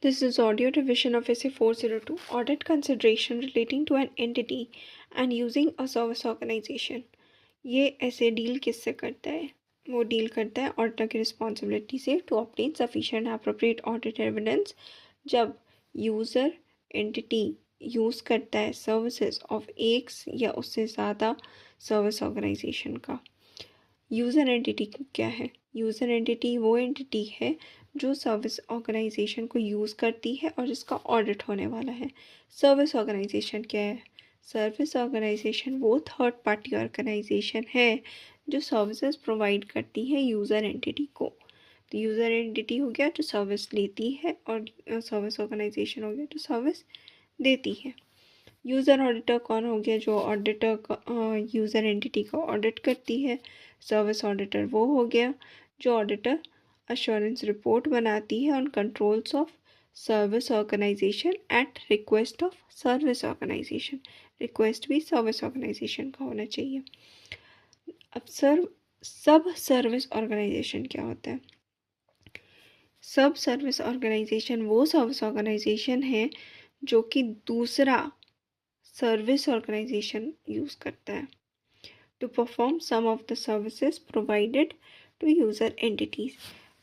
This is audio revision of Essay 402, Audit Consideration Relating to an Entity and Using a Service Organization. ये ऐसे deal किससे करता है? वो डील करता है ऑडिटर की रिस्पॉन्सिबिलिटी से to obtain sufficient appropriate audit evidence जब यूज़र एंटिटी यूज़ करता है सर्विसेज ऑफ एक या उससे ज़्यादा सर्विस ऑर्गेनाइजेशन का। यूज़र एंटिटी क्या है? यूज़र एंटिटी वो एंटिटी है जो सर्विस ऑर्गेनाइजेशन को यूज़ करती है और जिसका ऑडिट होने वाला है। सर्विस ऑर्गेनाइजेशन क्या है? सर्विस ऑर्गेनाइजेशन वो थर्ड पार्टी ऑर्गेनाइजेशन है जो सर्विसेज प्रोवाइड करती है यूज़र एंटिटी को। तो यूज़र एंटिटी हो गया जो सर्विस लेती है और सर्विस ऑर्गेनाइजेशन हो गया जो सर्विस देती है। यूज़र ऑडिटर कौन हो गया? जो ऑडिटर का यूज़र एंटिटी को ऑडिट करती है। सर्विस ऑडिटर वो हो गया जो ऑडिटर अश्योरेंस रिपोर्ट बनाती है on controls of service organisation at request of service organisation. Request भी सर्विस ऑर्गेनाइजेशन का होना चाहिए। अब सब सर्विस ऑर्गेनाइजेशन क्या होता है? सब सर्विस ऑर्गेनाइजेशन वो सर्विस ऑर्गेनाइजेशन है जो कि दूसरा सर्विस ऑर्गेनाइजेशन यूज़ करता है to perform some of the services provided to user entities.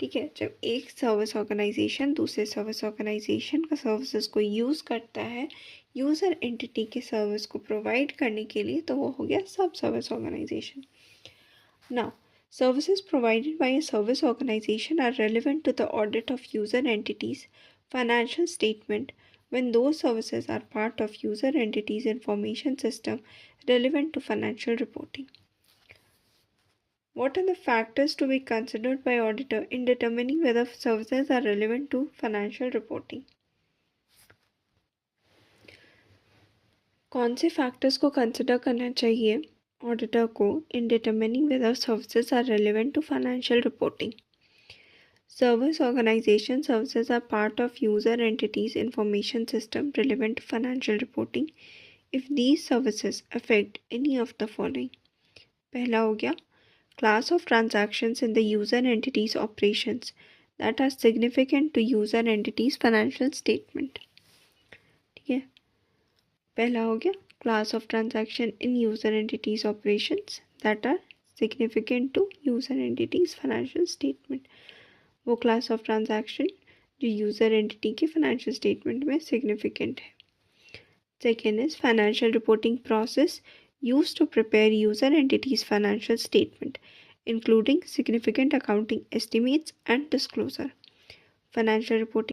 ठीक है, जब एक सर्विस ऑर्गेनाइजेशन दूसरे सर्विस ऑर्गेनाइजेशन का सर्विसेज को यूज़ करता है यूज़र एंटिटी के सर्विस को प्रोवाइड करने के लिए, तो वो हो गया sub service organisation. Now services provided by a service organization are relevant to the audit of user entities' financial statement when those services are part of user entities' information system relevant to financial reporting. What are the factors to be considered by auditor in determining whether services are relevant to financial reporting? कौन से factors को consider करना चाहिए auditor को in determining whether services are relevant to financial reporting? Service organization services are part of user entities information system relevant to financial reporting if these services affect any of the following. पहला हो गया class of transactions in the user entities operations that are significant to user entities financial statement. ठीक है, पहला हो गया class of transaction in user entities operations that are significant to user entities financial statement. वो class of transaction जो user entity के financial statement में significant है। Second is financial reporting process used to prepare user entities financial statement including significant accounting estimates and disclosure. Financial reporting